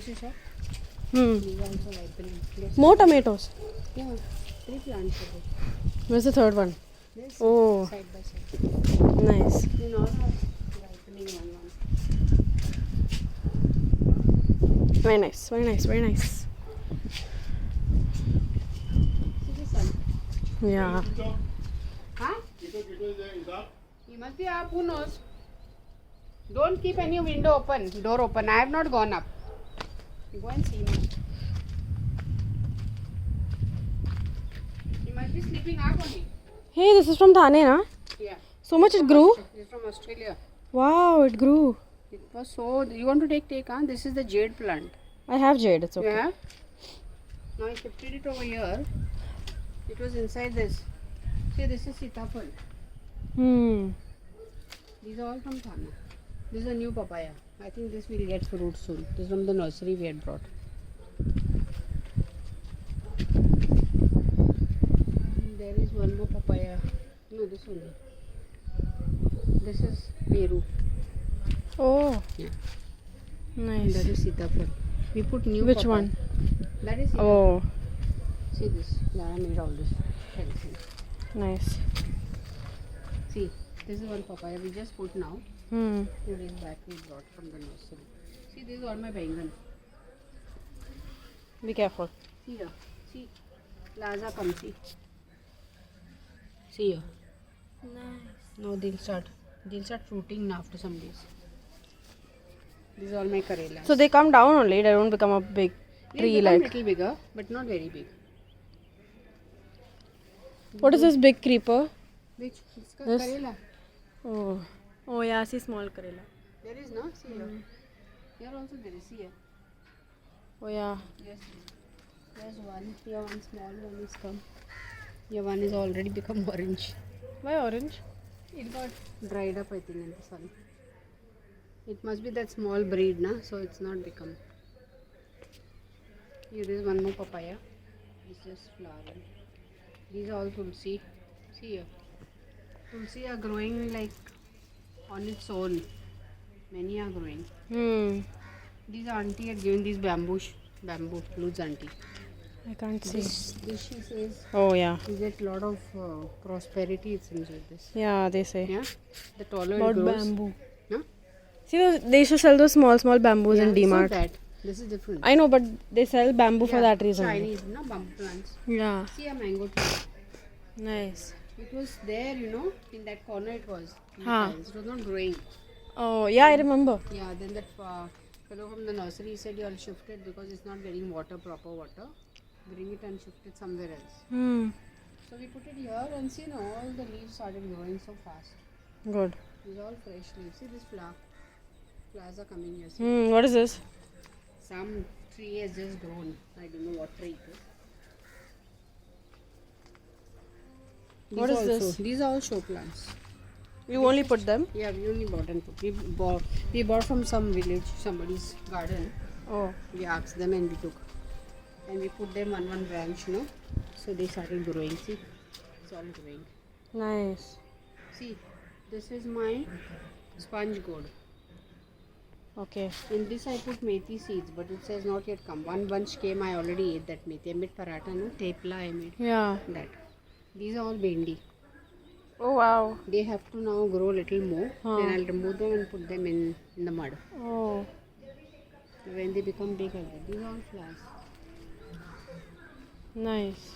see, sir? Hmm. These are also ripening. More tomatoes. Yeah, 3 plants are there. Where's the third one? This Oh, side by side. nice. Then all are ripening one. Very nice. Very nice. Very nice. See this one? Yeah. Huh? He must be up, who knows? Don't keep any door open. I have not gone up. Go and see me. He must be sleeping up only. Hey, this is from Thane, na? Yeah. So much it grew. It's from Australia. Wow, it grew. It was so. You want to take, huh? This is the jade plant. I have jade. It's okay. Yeah. Now I shifted it over here. It was inside this. See, this is sitapal. Hmm. These are all from Thane. This is a new papaya. I think this will get fruit soon. This is from the nursery we had brought. And there is one more papaya. No, this one. This is Peru. Oh. Yeah. And Nice. that is sitapal. We put new Which papaya. one? That is sitapal. Oh, See this. Lara made all this. nice. See, this is one papaya we just put now. Hmm. 2 days back we brought from the nursery. See, this is all my bangan. Be careful. See here. See. Plaza come, see. See here. Nice. Now they'll start fruiting now after some days. These are all my karelas. So they come down only. They don't become a big tree They'll become like. little bigger, but not very big. What is this big creeper? Which? It's This? karela. Oh. Oh yeah, I see small karela. There is no. See here. Here also there is. See here. Oh yeah. Yes. There's one. Here one small one is come. Here one is already become orange. Why orange? It got dried up, I think, in the sun. It must be that small breed, na? So it's not become. Here is one more papaya. It's just flowering. These are all tulsi. See here. Tulsi are growing like on its own. Many are growing. Hmm. These auntie had given these bamboo, Luz auntie. I can't see. This she says Oh yeah. you get lot of prosperity. It seems like this. Yeah, they say. Yeah. The taller About it grows. bamboo. Huh? See, they used to sell those small bamboos in It's not D-Mart. that. This is different. I know, but they sell bamboo for that reason. Chinese, no bamboo plants. Yeah. See a mango tree. Nice. It was there, in that corner it was. In the Huh. tiles. It was not growing. Oh yeah, I remember. Yeah, then that fellow from the nursery said you all shift it because it's not getting proper water. Bring it and shift it somewhere else. Hmm. So we put it here and see now all the leaves started growing so fast. Good. These are all fresh leaves. See this flower. Flowers are coming here. See? Hmm. What is this? Some tree has just grown. I don't know what tree it is. What is this? These are all show plants. You only put them? Yeah, we only bought and put. We bought from some village, somebody's garden. Oh. We asked them and we took. And we put them on one branch, So they started growing. See, it's all growing. Nice. See, this is my sponge gourd. Okay. In this I put methi seeds, but it says not yet come. One bunch came, I already ate that methi. I made paratha, no? Tepla I made. Yeah. That. These are all bendi. Oh wow. They have to now grow a little more. Huh. Then I'll remove them and put them in the mud. Oh. When they become big, I'll get. These are all flowers. Nice.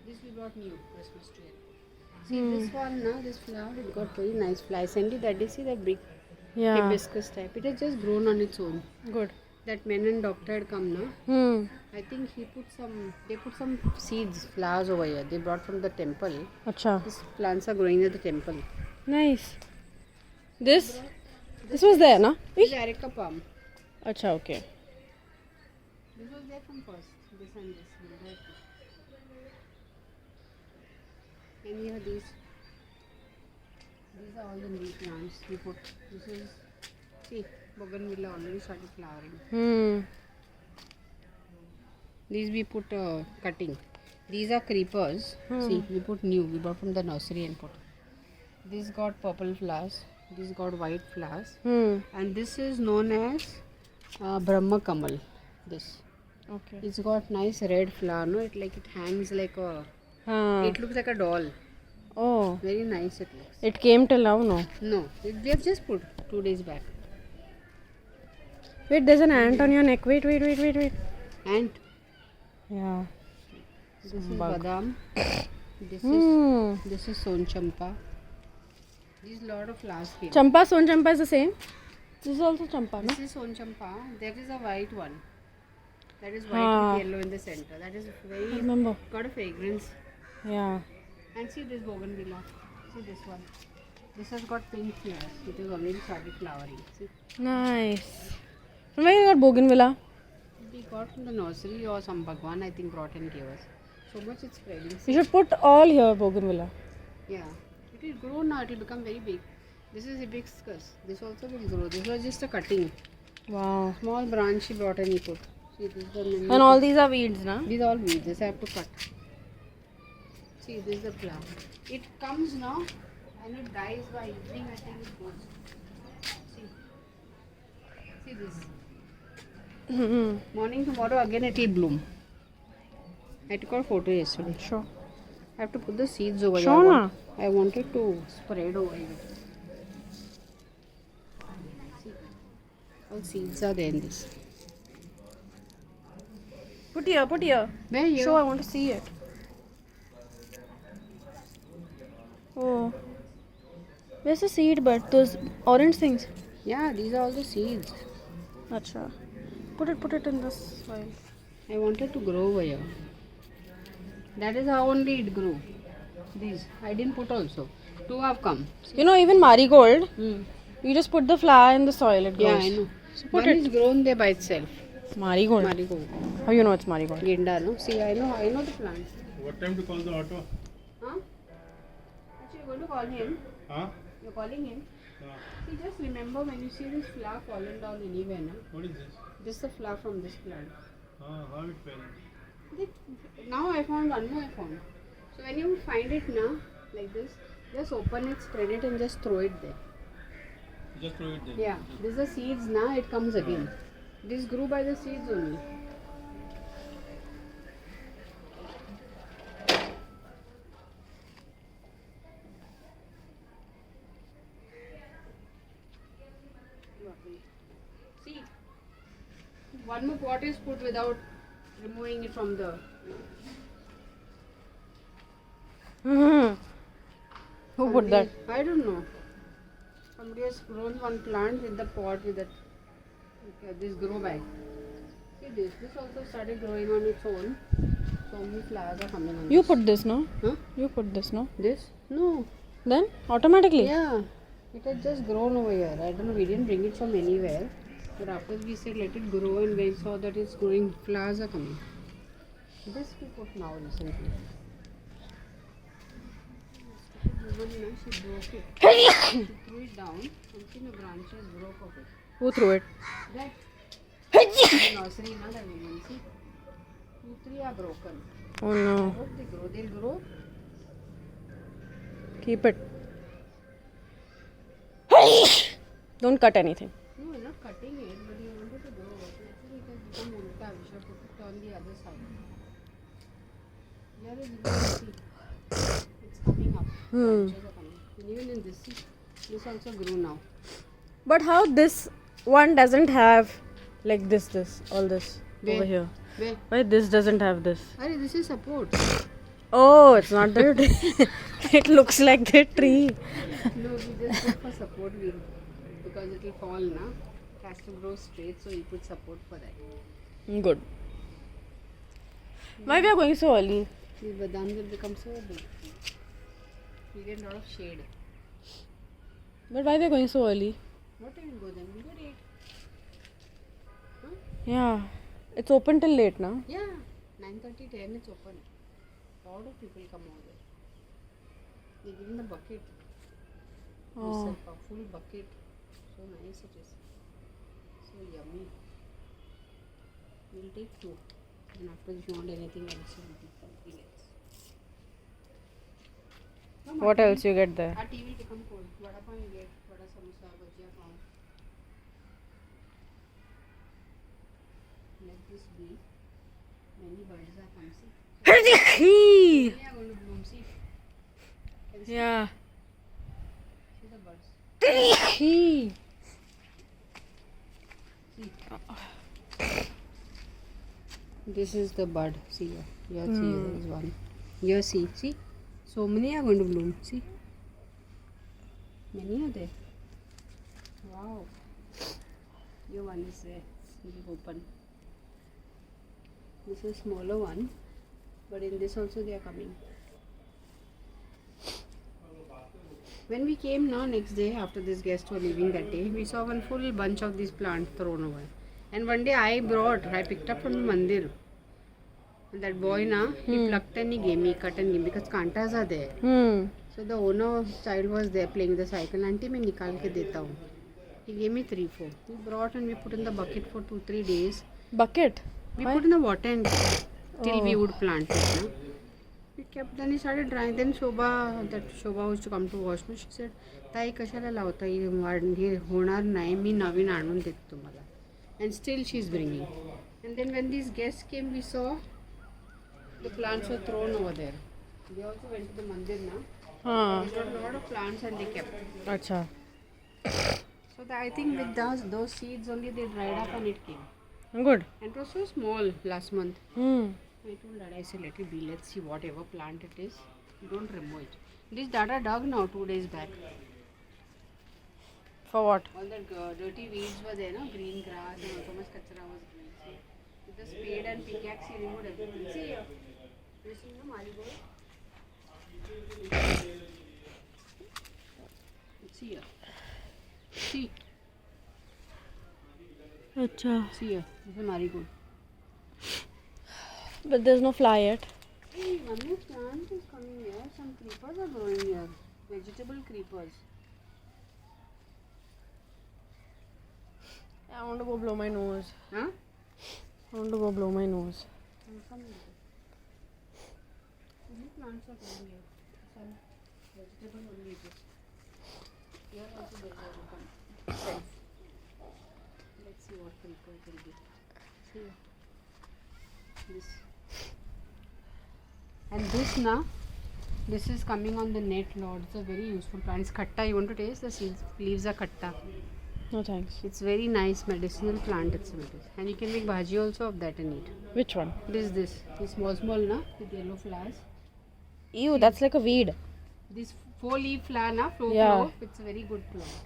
This we brought new Christmas tree. See this one now, this flower, it got very nice fly. I sent you that day, see that big Yeah. hibiscus type. It has just grown on its own. Good. That Menon doctor had come now. Hmm. I think they put some seeds, flowers over here. They brought from the temple. Acha. These plants are growing at the temple. Nice. This was there, na? This is Erica palm. Acha, okay. This was there from first. This and this. And here these are all the new plants we put. This is, see, bougainvillea already started flowering. Hmm. These we put cutting. These are creepers. See, we put new. We bought from the nursery and put. This got purple flowers. This got white flowers. Hmm. And this is known as Brahma Kamal. This. Okay. It's got nice red flower, no? It hangs like a. It looks like a doll. Oh, Very nice it looks. it came till now, no? No, they have just put 2 days back. Wait, there's an ant on your neck. Wait. And Yeah. this is bug. badam. This Hmm. is son champa. These lot of flowers here. Champa, Son Champa is the same. This is also Champa, no? This is son champa. There is a white one. That is white Ah. with yellow in the center. That is I very remember. got a fragrance. Yeah. And see this bougainvillea. See this one. This has got pink flowers. It is already started flowering. See, Nice. From where you got bougainvillea? we got from the nursery or some bhagwan I think brought and gave us. So much it's spreading. You See? should put all here bougainvillea. Yeah. It will grow now. It will become very big. This is hibiscus. This also will grow. This was just a cutting. Wow. Small branch she brought and he put. See, this is the many. And all these are weeds, na? These are all weeds. This I have to cut. See, this is the flower. It comes now and it dies by evening. I think it goes. See. See this. Mm-hmm. Morning tomorrow again it will bloom. I took a photo yesterday. Sure. I have to put the seeds over Sure, here. na? I wanted to spread over here. See, all seeds are there in this. Put here. Where you? Show, I want to see it. Oh. Where's the seed bud? Those orange things. Yeah, these are all the seeds. Acha. Put it in this soil. I wanted to grow over here. That is how only it grew. These I didn't put also. 2 have come. You know, even marigold, Hmm. you just put the flower in the soil, it grows. Yeah, I know. So One put it. is grown there by itself. Marigold. Marigold. How you know it's marigold? Genda, no? See, I know the plant. What time to call the auto? Huh? Actually, you're going to call him. Huh? You're calling him. See, just remember when you see this flower fallen down anywhere, no? What is this? This is the flower from this plant. How it fell? Now I found one more I found. So when you find it now, like this, just open it, spread it and just throw it there. Just throw it there. Yeah, this is the seeds now, it comes again. This grew by the seeds only. See, one more pot is put without removing it from the. Mm-hmm. Who put that? I don't know. Somebody has grown one plant with the pot with that. This grow bag. See this. This also started growing on its own. So many flowers are coming on You this. put this, no? Huh? You put this, no? This? No. Then automatically. Yeah. It has just grown over here. I don't know. We didn't bring it from anywhere. But after we said let it grow and we saw that it's growing, flowers are coming. This we put now recently. Woman, she broke it. She threw it down and see the branches broke off it. Who threw it? That the nursery, now that woman, see, 2, 3 are broken. Oh no. Hope they grow. They'll grow. Keep it. Don't cut anything. No, we're not cutting it, but you wanted to grow. Actually, it has become ulta. We should put it on the other side. Here is, you can see, it's coming up. Branches are coming. And even in this also grew now. But how this one doesn't have like this, all this Where? over here? Where? Why this doesn't have this? Arey, this is support. Oh, it's not the tree. It looks like the tree. No, we just put for support wheel because it will fall now. It has to grow straight, so we put support for that. Good. Why we are going so early? These badams will become so big. We get a lot of shade. But why we are going so early? What time will go then? We'll go at 8. Huh? Yeah. It's open till late now. Yeah. 9:30, 10 it's open. Lot of people come over there. They give in the bucket. Oh. Yourself a full bucket. So nice it is. So yummy. We'll take 2. And after if you want anything else, we'll take something else. No, What else you get there? Our tea will become cold. Vada pav you get. Vada samosa, bhajia pav. Let this be. Many birds are coming. See, Yeah. many are going to bloom. See, can you see the birds? This is the bud. See here. Here, see, here is one. Here, see. So many are going to bloom. See. Many are there. Wow. Here one is there. Leave open. This is smaller one. But in this also they are coming. When we came now next day after this guests were leaving that day, we saw one full bunch of these plants thrown away. And one day I picked up from the mandir. And that boy he plucked and he gave me, cut and gave me because kantas are there. So the owner child was there playing the cycle. Auntie, मैं निकाल के देता हूँ. He gave me 3-4. We brought and we put in the bucket for 2-3 days. Bucket? We put in the water and till we would plant it. No? We kept, then he started drying. Then Shobha used to come to wash me. She said, ताई कशाला लावता हे होणार नाही मी नवीन आणून देते तुम्हाला. And still she is bringing. And then when these guests came, we saw the plants were thrown over there. They also went to the mandir now. They got a lot of plants and they kept. Acha. So I think with those seeds only they dried up and it came. Good. And it was so small last month. I told Dada, I said, let it be. Let's see whatever plant it is. Don't remove it. This Dada dug now 2 days back. For what? All the dirty weeds were there, no? Green grass and so much kachra was growing. So with the spade and pickaxe, he removed everything. See here. You see the marigold? See here. See. Acha. See here. This is marigold. But there's no fly yet. Hey, one more plant is coming here. Some creepers are growing here. Vegetable creepers. I want to go blow my nose. Huh? I want to go blow my nose. Some plants are coming here. Some vegetable only it is. Here also there is a shelf. Let's see what creeper it will be. See here. This. And this this is coming on the net lord. It's a very useful plant. It's khatta. You want to taste the seeds? Leaves are khatta. No thanks. It's very nice medicinal plant itself. And you can make bhaji also of that and eat. Which one? This. This small with yellow flowers. Ew, that's like a weed. This 4-leaf flower, flow. It's a very good plant.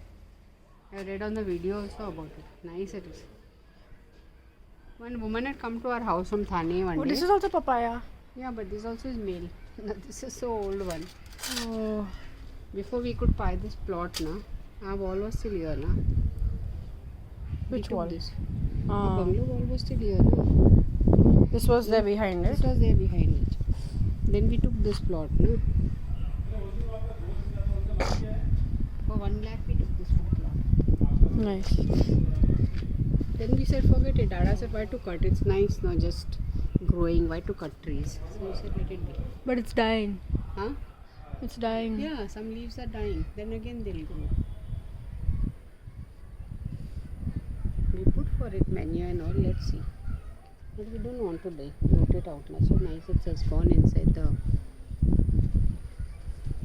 I read on the video also about it. Nice it is. One woman had come to our house from Thane one day. This is also papaya. Yeah, but this also is male. This is so old one. Oh. Before we could buy this plot, our wall was still here. Which wall? This. The bungalow wall was still here. This was there behind it. This was there behind it. Then we took this plot. For 1 lakh we took this plot. Nice. Then we said forget it. Dada said why to cut? It's nice now just growing. Why to cut trees? So we said let it be. But it's dying. Huh? It's dying. Yeah, some leaves are dying. Then again they'll grow. We put for it manure and all. Let's see. But we don't want to root it out now. So nice it's just gone inside the.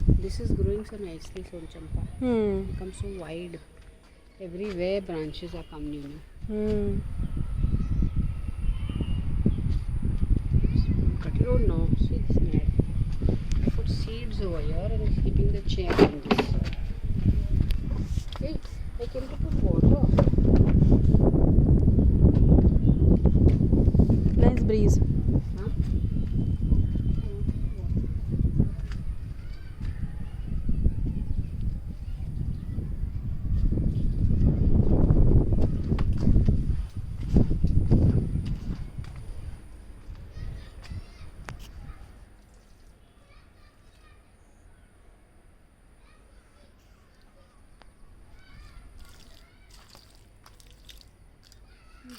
This is growing so nicely, Son Champa. Becomes so wide. Everywhere branches are coming. Cut it. Oh no, see this net. I put seeds over here and it's keeping the chair on this. Wait, I came to put water. Nice breeze. Huh?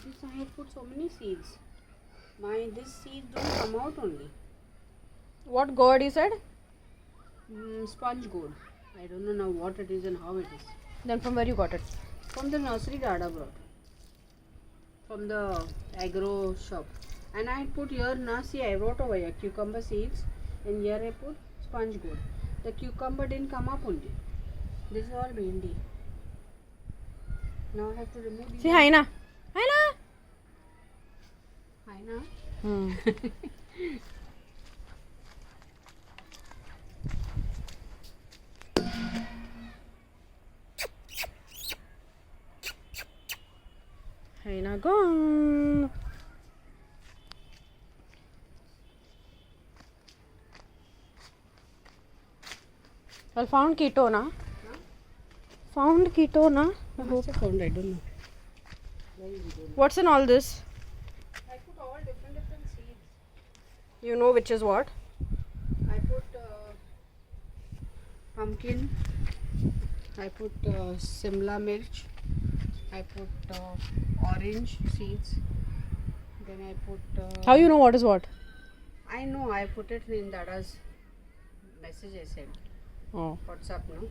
This I have put so many seeds. These seeds don't come out only. What gourd you said? Sponge gourd. I don't know now what it is and how it is. Then from where you got it? From the nursery Dada brought. from the agro shop. And I put here, now see, I wrote over here cucumber seeds, and here I put sponge gourd. The cucumber didn't come up only. This is all bindi. Now I have to remove these. See, Haina. Haina. Hi, na? Hmm. Haina gone. Well, found keto, na? Found keto, na? I hope. What's it called? I don't know. What's in all this? I put all different seeds. You know which is what? I put pumpkin. I put simla mirch. I put orange seeds. Then I put. How you know what is what? I know. I put it in Dada's message. I said Oh. WhatsApp. No.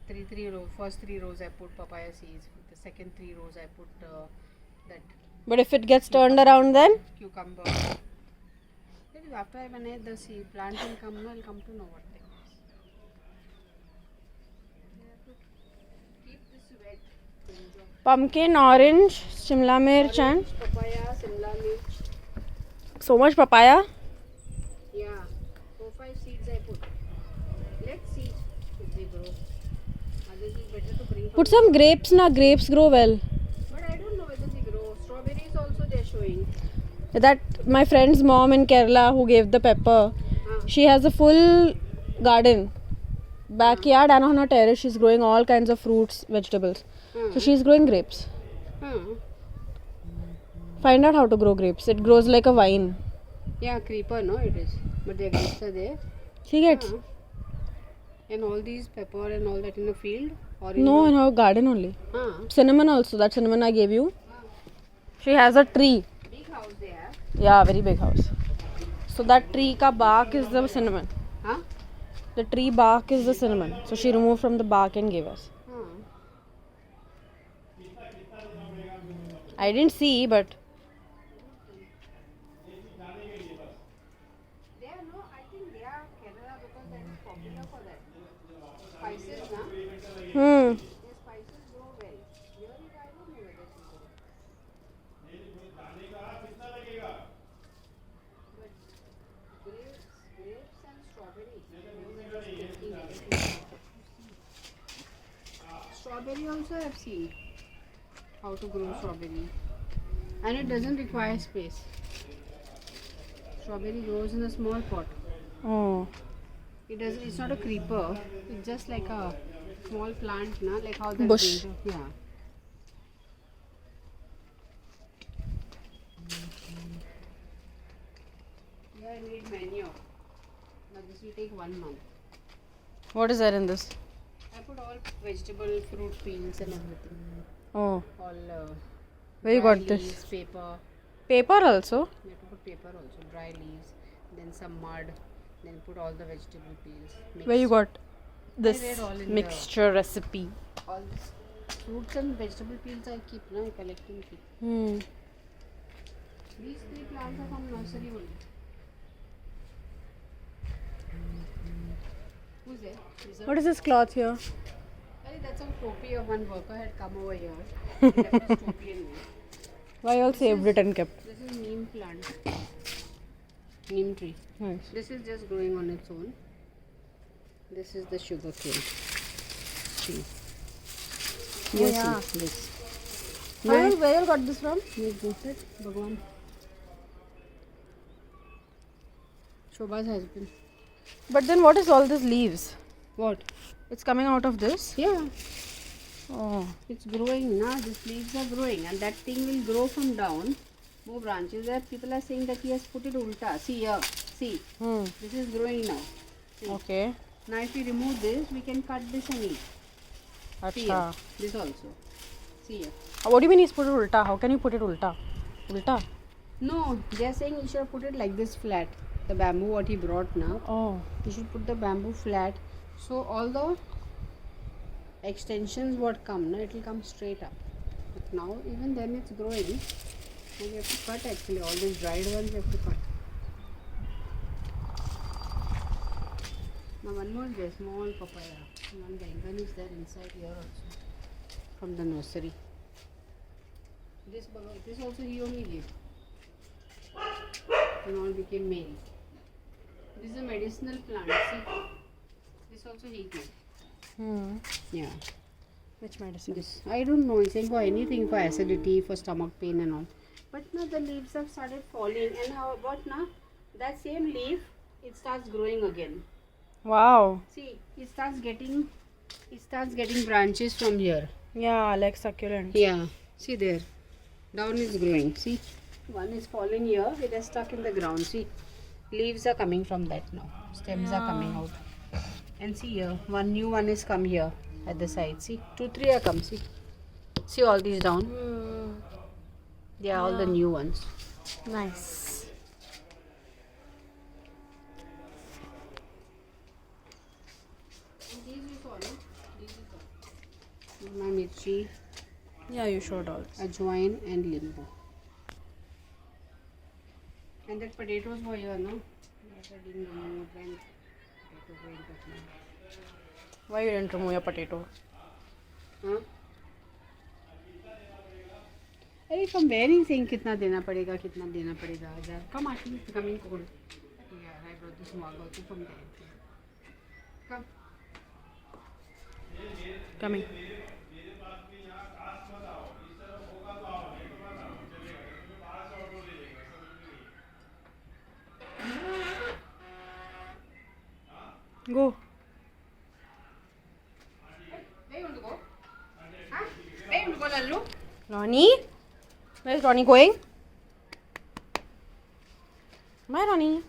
Three rows. First 3 rows I put papaya seeds. The second 3 rows I put that But if it gets turned around, then cucumber. Then after I manage the seed, plant will come. No, I'll come to know what it is. You have to keep this wet. pumpkin, orange, shimla mirch, and Orange, papaya, simla mirch. so much papaya. Yeah, 4-5 seeds I put. Let's see if they grow. Others is better to bring. Put some grapes, na grapes grow well. But I don't know whether they grow. Strawberries also they're showing. That my friend's mom in Kerala who gave the pepper, she has a full garden, backyard, and on her terrace she's growing all kinds of fruits, vegetables. So she's growing grapes. Find out how to grow grapes. It grows like a vine. Yeah, creeper, no, it is. But the grapes are there. She gets And all these pepper and all that in the field? Or in no the, in her garden only. Cinnamon also. That cinnamon I gave you. She has a tree. Big house they have. Yeah, very big house. So that tree ka bark is the cinnamon. Huh? The tree bark is the cinnamon. So she removed from the bark and gave us. I didn't see, but They are no, I think they are Kerala because that is popular for that. Spices, na? Their spices grow well. Here it, I don't know whether it will grow. But grapes and strawberry. Strawberry also I have seen how to grow strawberry. And it doesn't require space. Strawberry grows in a small pot. oh, It's not a creeper. It's just like a small plant, na? Like how the Bush. Yeah. Yeah, I need manure. Now this will take 1 month. what is there in this? I put all vegetable, fruit peels and everything. Oh, All where you dry got this? leaves, paper. Paper also. You have to put paper also, dry leaves, then some mud, then put all the vegetable peels. Where you got read this all in mixture recipe? all this fruits and vegetable peels I keep, na? I collect and keep. These 3 plants are from nursery only. Who's there? What is this cloth here? Hey, that's a topi of one worker had come over here. He left his topi and went. Why you all saved it and kept? This is neem plant. Neem tree. Nice. This is just growing on its own. This is the sugar cane tree. Yes, yeah. this. Where you got this from? Yes, this is Bhagwan. Shobha's husband. But then what is all these leaves? What? It's coming out of this? Yeah, Oh. it's growing now. These leaves are growing, and that thing will grow from down. More branches. There, people are saying that he has put it ulta. See here. See, this is growing now. See. Okay. Now, if we remove this, we can cut this and eat. See here. Acha. This also. See here. What do you mean he's put it ulta? How can you put it ulta? Ulta? No, they are saying you should put it like this flat. The bamboo what he brought now. Oh. You should put the bamboo flat. So all the extensions what come, now it will come straight up. But now even then it's growing. And you have to cut actually. All these dried ones you have to cut. Now one more is there, small papaya. One bangan is there inside here also. From the nursery. This also he only gave. And all became male. This is a medicinal plant. See? This also he gave. Yeah. Which medicine? This I don't know. It's for anything, for acidity, for stomach pain and all. But now the leaves have started falling, and how about now? That same leaf, it starts growing again. Wow. See, it starts getting branches from here. Yeah, like succulent. Yeah. See there. Down is growing. See, one is falling here. It is stuck in the ground. See, leaves are coming from that now. Stems are coming out. And see here, one new one is come here at the side. See, 2, 3 are come. See all these down. They are all the new ones. Nice. These we saw, no? These we saw. My mirchi, Yeah, you showed all. ajwain and limbu. And that potatoes were here, no? That I didn't remove when potatoes were in Patna. Why you didn't remove your potato? हाँ? अरे from where he saying कितना देना पड़ेगा आजा come Ashley coming cold yeah I brought this mug also from there come Coming. Go. where you want to go huh? Where you want to go Lallu Ronnie? Where is Ronnie going? Bye, Ronnie.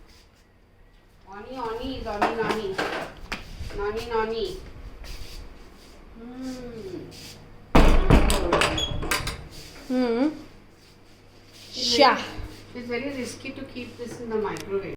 Nani nani nani Sha. It's very risky to keep this in the microwave.